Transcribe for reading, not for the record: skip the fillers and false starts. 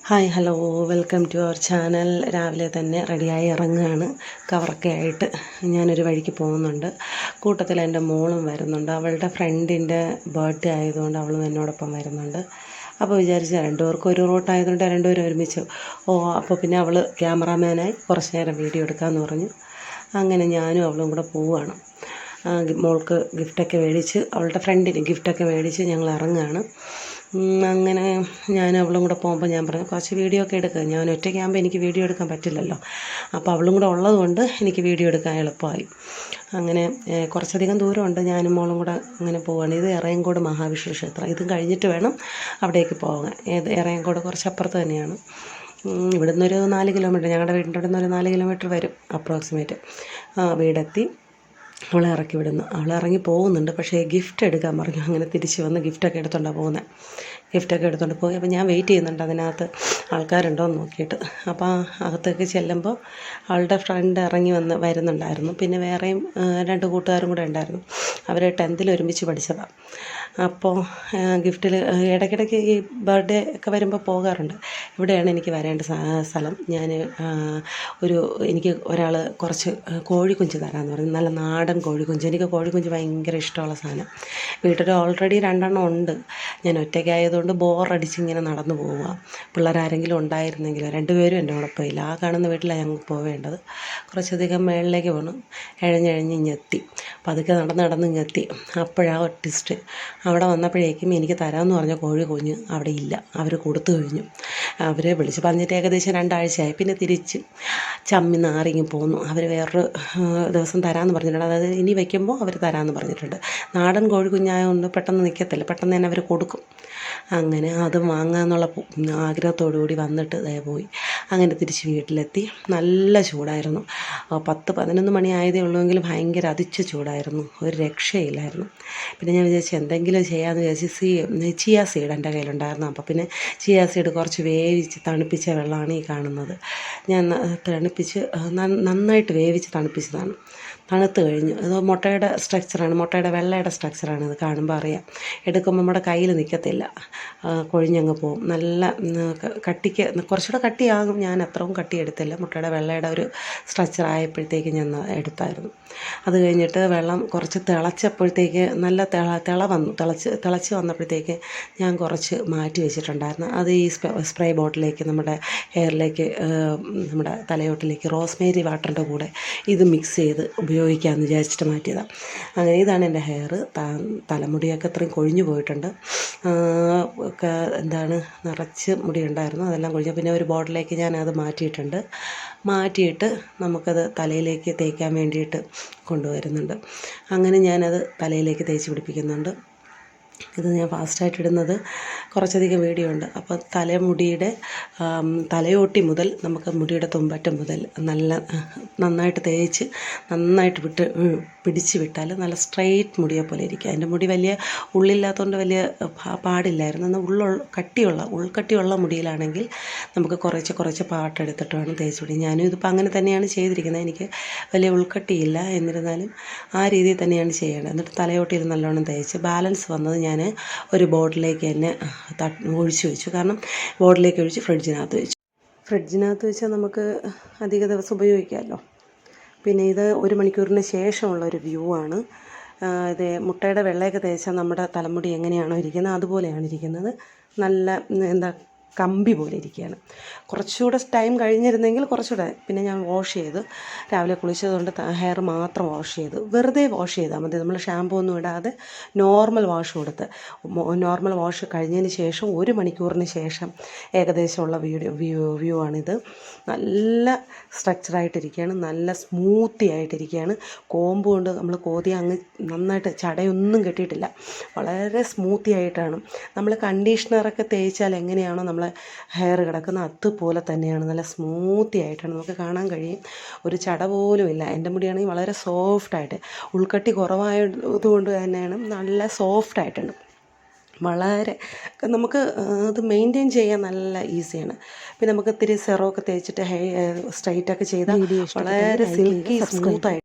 Hi hello welcome to our channel. രാവിലെ തന്നെ റെഡിയായി ഇറങ്ങുകയാണ്. കവറൊക്കെ ആയിട്ട് ഞാനൊരു വഴിക്ക് പോകുന്നുണ്ട്. കൂട്ടത്തിൽ എൻ്റെ മോളും വരുന്നുണ്ട്. അവളുടെ ഫ്രണ്ടിൻ്റെ ബർത്ത്ഡേ ആയതുകൊണ്ട് അവളും എന്നോടൊപ്പം വരുന്നുണ്ട്. അപ്പോൾ വിചാരിച്ച രണ്ടുപേർക്കും ഒരു റൂട്ടായതുകൊണ്ട് രണ്ടുപേരും ഒരുമിച്ച് അപ്പോൾ പിന്നെ അവൾ ക്യാമറാമാനായി കുറച്ച് നേരം വീഡിയോ എടുക്കാമെന്ന് പറഞ്ഞു. അങ്ങനെ ഞാനും അവളും കൂടെ പോവുകയാണ്. മോൾക്ക് ഗിഫ്റ്റൊക്കെ മേടിച്ച്, അവളുടെ ഫ്രണ്ടിന് ഗിഫ്റ്റൊക്കെ മേടിച്ച് ഞങ്ങൾ ഇറങ്ങുകയാണ്. അങ്ങനെ ഞാൻ അവളും കൂടെ പോകുമ്പോൾ ഞാൻ പറഞ്ഞു കുറച്ച് വീഡിയോ ഒക്കെ എടുക്കുക. ഞാൻ ഒറ്റയ്ക്കാകുമ്പോൾ എനിക്ക് വീഡിയോ എടുക്കാൻ പറ്റില്ലല്ലോ. അപ്പോൾ അവളും കൂടെ ഉള്ളതുകൊണ്ട് എനിക്ക് വീഡിയോ എടുക്കാൻ എളുപ്പമായി. അങ്ങനെ കുറച്ചധികം ദൂരമുണ്ട്. ഞാനും മോളും കൂടെ അങ്ങനെ പോവുകയാണ്. ഇത് എറയങ്കോട് മഹാവിഷ്ണു ക്ഷേത്രം. ഇതും കഴിഞ്ഞിട്ട് വേണം അവിടേക്ക് പോകാൻ. എറയങ്കോട് കുറച്ചപ്പുറത്ത് തന്നെയാണ്. ഇവിടുന്ന് ഒരു 4 കിലോമീറ്റർ, ഞങ്ങളുടെ വീടിൻ്റെ അവിടെ നിന്ന് ഒരു 4 കിലോമീറ്റർ വരും അപ്രോക്സിമേറ്റ്. വീടെത്തി അവളെ ഇറക്കി വിടുന്നു. അവൾ ഇറങ്ങി പോകുന്നുണ്ട്. പക്ഷേ ഗിഫ്റ്റ് എടുക്കാൻ പറഞ്ഞു. അങ്ങനെ തിരിച്ച് വന്ന് ഗിഫ്റ്റൊക്കെ എടുത്തുകൊണ്ടാണ് പോകുന്നത്. ഗിഫ്റ്റൊക്കെ എടുത്തുകൊണ്ട് പോയി. അപ്പോൾ ഞാൻ വെയിറ്റ് ചെയ്യുന്നുണ്ട് അതിനകത്ത് ആൾക്കാരുണ്ടോ എന്ന് നോക്കിയിട്ട്. അപ്പോൾ അകത്തേക്ക് ചെല്ലുമ്പോൾ അവളുടെ ഫ്രണ്ട് ഇറങ്ങി വരുന്നുണ്ടായിരുന്നു. പിന്നെ വേറെയും 2 കൂട്ടുകാരും കൂടെ ഉണ്ടായിരുന്നു. അവർ 10th ഒരുമിച്ച് പഠിച്ചതാണ്. അപ്പോൾ ഗിഫ്റ്റിൽ ഇടയ്ക്കിടയ്ക്ക് ഈ ബർത്ത്ഡേ ഒക്കെ വരുമ്പോൾ പോകാറുണ്ട്. ഇവിടെയാണ് എനിക്ക് വരേണ്ട സ്ഥലം. ഞാൻ എനിക്ക് ഒരാൾ കുറച്ച് കോഴിക്കുഞ്ച് തരാമെന്ന് പറഞ്ഞു. നല്ല നാടൻ കോഴിക്കുഞ്ച്. എനിക്ക് കോഴിക്കുഞ്ച് ഭയങ്കര ഇഷ്ടമുള്ള സാധനം. വീട്ടിൽ ഓൾറെഡി 2 ഉണ്ട്. ഞാൻ ഒറ്റയ്ക്കായതുകൊണ്ട് ബോറടിച്ച് ഇങ്ങനെ നടന്നു പോവുക. പിള്ളേരാരെങ്കിലും ഉണ്ടായിരുന്നെങ്കിൽ 2 പേരും എൻ്റെ കൂടെ ഇല്ല. ആ കാണുന്ന വീട്ടിലാണ് ഞങ്ങൾക്ക് പോവേണ്ടത്. കുറച്ചധികം മേളിലേക്ക് പോകണം. എഴഞ്ഞെഴഞ്ഞ് ഇങ്ങെത്തി. പതുക്കെ നടന്ന് ഇങ്ങെത്തി. അപ്പോഴാണ് ട്വിസ്റ്റ്. അവിടെ വന്നപ്പോഴേക്കും എനിക്ക് തരാമെന്ന് പറഞ്ഞ കോഴി അവിടെ ഇല്ല. അവർ കൊടുത്തു കഴിഞ്ഞു. അവരെ വിളിച്ച് പറഞ്ഞിട്ട് ഏകദേശം 2 ആഴ്ചയായി. പിന്നെ തിരിച്ച് ചമ്മി നാറിങ്ങി പോന്നു. അവർ വേറൊരു ദിവസം തരാമെന്ന് പറഞ്ഞിട്ടുണ്ട്. അതായത് ഇനി വയ്ക്കുമ്പോൾ അവർ തരാമെന്ന് പറഞ്ഞിട്ടുണ്ട്. നാടൻ കോഴിക്കുഞ്ഞായതുകൊണ്ട് പെട്ടെന്ന് നിൽക്കത്തില്ല. പെട്ടെന്ന് തന്നെ അവർ കൊടുക്കും. അങ്ങനെ അത് വാങ്ങാമെന്നുള്ള ആഗ്രഹത്തോടു കൂടി വന്നിട്ട് പോയി. അങ്ങനെ തിരിച്ച് വീട്ടിലെത്തി. നല്ല ചൂടായിരുന്നു. 10-11 മണി ആയതേ ഉള്ളൂവെങ്കിൽ ഭയങ്കര അതിച്ച ചൂടായിരുന്നു. ഒരു രക്ഷയില്ലായിരുന്നു. പിന്നെ ഞാൻ വിചാരിച്ചു എന്തെങ്കിലും ചെയ്യാമെന്ന് വിചാരിച്ച് ചിയ സീഡ് എൻ്റെ കയ്യിലുണ്ടായിരുന്നു. അപ്പോൾ പിന്നെ ചിയ സീഡ് കുറച്ച് വേവിച്ച് തണുപ്പിച്ച വെള്ളമാണ് ഈ കാണുന്നത്. ഞാൻ തണുപ്പിച്ച് നന്നായിട്ട് വേവിച്ച് തണുപ്പിച്ചതാണ്. തണുത്ത് കഴിഞ്ഞു. അത് മുട്ടയുടെ സ്ട്രക്ചറാണ്, മുട്ടയുടെ വെള്ളയുടെ സ്ട്രക്ചറാണ്. ഇത് കാണുമ്പോൾ അറിയാം. എടുക്കുമ്പോൾ നമ്മുടെ കയ്യിൽ നിൽക്കത്തില്ല, കൊഴിഞ്ഞങ്ങ് പോവും. നല്ല കട്ടിക്ക് കുറച്ചുകൂടെ കട്ടിയാകും. ഞാൻ അത്രയും കട്ടി എടുത്തില്ല. മുട്ടയുടെ വെള്ളയുടെ ഒരു സ്ട്രക്ചർ ആയപ്പോഴത്തേക്ക് ഞാൻ എടുത്തായിരുന്നു. അത് കഴിഞ്ഞിട്ട് വെള്ളം കുറച്ച് തിളച്ചപ്പോഴത്തേക്ക് നല്ല തിള വന്നു. തിളച്ച് വന്നപ്പോഴത്തേക്ക് ഞാൻ കുറച്ച് മാറ്റി വെച്ചിട്ടുണ്ടായിരുന്നു. അത് ഈ സ്പ്രേ ബോട്ടിലേക്ക്, നമ്മുടെ ഹെയറിലേക്ക്, നമ്മുടെ തലയോട്ടിലേക്ക് റോസ്മേരി വാട്ടറിൻ്റെ കൂടെ ഇത് മിക്സ് ചെയ്ത് ഉപയോഗിക്കാമെന്ന് വിചാരിച്ചിട്ട് മാറ്റിയതാണ്. അങ്ങനെ ഇതാണ് എൻ്റെ ഹെയർ. തലമുടിയൊക്കെ അത്രയും കൊഴിഞ്ഞു പോയിട്ടുണ്ട്. നിറച്ച് മുടി ഉണ്ടായിരുന്നു. അതെല്ലാം കൊഴിഞ്ഞു. പിന്നെ ഒരു ബോട്ടിലേക്ക് ഞാനത് മാറ്റിയിട്ട് നമുക്കത് തലയിലേക്ക് തേക്കാൻ വേണ്ടിയിട്ട് കൊണ്ടുവരുന്നുണ്ട്. അങ്ങനെ ഞാനത് തലയിലേക്ക് തേച്ച് പിടിപ്പിക്കുന്നുണ്ട്. ഇത് ഞാൻ ഫാസ്റ്റായിട്ട് ഇടുന്നത് കുറച്ചധികം വീഡിയോ ഉണ്ട്. അപ്പോൾ തലയോട്ടി മുതൽ നമുക്ക് മുടിയുടെ തുമ്പറ്റം മുതൽ നന്നായിട്ട് തേച്ച് നന്നായിട്ട് പിടിച്ച് വിട്ടാൽ നല്ല സ്ട്രെയിറ്റ് മുടിയെ പോലെ ഇരിക്കുക. എൻ്റെ മുടി വലിയ ഉള്ളില്ലാത്തതുകൊണ്ട് വലിയ പാടില്ലായിരുന്നു. എന്നാൽ ഉൾക്കട്ടിയുള്ള മുടിയിലാണെങ്കിൽ നമുക്ക് കുറച്ച് പാട്ടെടുത്തിട്ട് വേണം തേച്ച് പിടിക്കും. ഞാനും ഇതിപ്പോൾ അങ്ങനെ തന്നെയാണ് ചെയ്തിരിക്കുന്നത്. എനിക്ക് വലിയ ഉൾക്കട്ടിയില്ല. എന്നിരുന്നാലും ആ രീതിയിൽ തന്നെയാണ് ചെയ്യേണ്ടത്. എന്നിട്ട് തലയോട്ടിയിൽ നല്ലോണം തേച്ച് ബാലൻസ് വന്നത് ഞാൻ ഒരു ബോട്ടിലേക്ക് തന്നെ ഒഴിച്ച് വെച്ചു. കാരണം ബോട്ടിലേക്ക് ഒഴിച്ച് ഫ്രിഡ്ജിനകത്ത് വെച്ചാൽ നമുക്ക് അധിക ദിവസം ഉപയോഗിക്കാമല്ലോ. പിന്നെ ഇത് 1 മണിക്കൂറിന് ശേഷമുള്ള ഒരു വ്യൂ ആണ്. ഇത് മുട്ടയുടെ വെള്ളയൊക്കെ തേച്ചാൽ നമ്മുടെ തലമുടി എങ്ങനെയാണോ ഇരിക്കുന്നത് അതുപോലെയാണ് ഇരിക്കുന്നത്. നല്ല കമ്പി പോലെ ഇരിക്കുകയാണ്. കുറച്ചുകൂടെ ടൈം കഴിഞ്ഞിരുന്നെങ്കിൽ കുറച്ചുകൂടെ. പിന്നെ ഞാൻ വാഷ് ചെയ്ത് രാവിലെ കുളിച്ചതുകൊണ്ട് ഹെയർ മാത്രം വാഷ് ചെയ്തു. വെറുതെ വാഷ് ചെയ്താൽ മതി. നമ്മൾ ഷാമ്പൂ ഒന്നും ഇടാതെ നോർമൽ വാഷ് കഴിഞ്ഞതിന് ശേഷം 1 മണിക്കൂറിന് ശേഷം ഏകദേശമുള്ള വ്യൂ ആണിത്. നല്ല സ്ട്രക്ചറായിട്ടിരിക്കുകയാണ്. നല്ല സ്മൂത്തി ആയിട്ടിരിക്കുകയാണ്. കോമ്പ് കൊണ്ട് നമ്മൾ കോതി അങ്ങ് നന്നായിട്ട് ചടയൊന്നും കെട്ടിയിട്ടില്ല. വളരെ സ്മൂത്തി ആയിട്ടാണ്. നമ്മൾ കണ്ടീഷണറൊക്കെ തേച്ചാൽ എങ്ങനെയാണോ നമ്മൾ ഹെയർ കിടക്കുന്നത് അതുപോലെ തന്നെയാണ്. നല്ല സ്മൂത്തി ആയിട്ടാണ് നമുക്ക് കാണാൻ കഴിയും. ഒരു ചട പോലും ഇല്ല. എൻ്റെ മുടിയാണെങ്കിൽ വളരെ സോഫ്റ്റായിട്ട്, ഉൾക്കട്ടി കുറവായതുകൊണ്ട് തന്നെയാണ് നല്ല സോഫ്റ്റായിട്ടുണ്ട്. വളരെ നമുക്ക് അത് മെയിൻറ്റെയിൻ ചെയ്യാൻ നല്ല ഈസിയാണ്. പിന്നെ നമുക്ക് ഇത്തിരി സെറമൊക്കെ തേച്ചിട്ട് സ്ട്രൈറ്റൊക്കെ ചെയ്താൽ വളരെ സിൽക്കി സ്മൂത്തായിട്ട്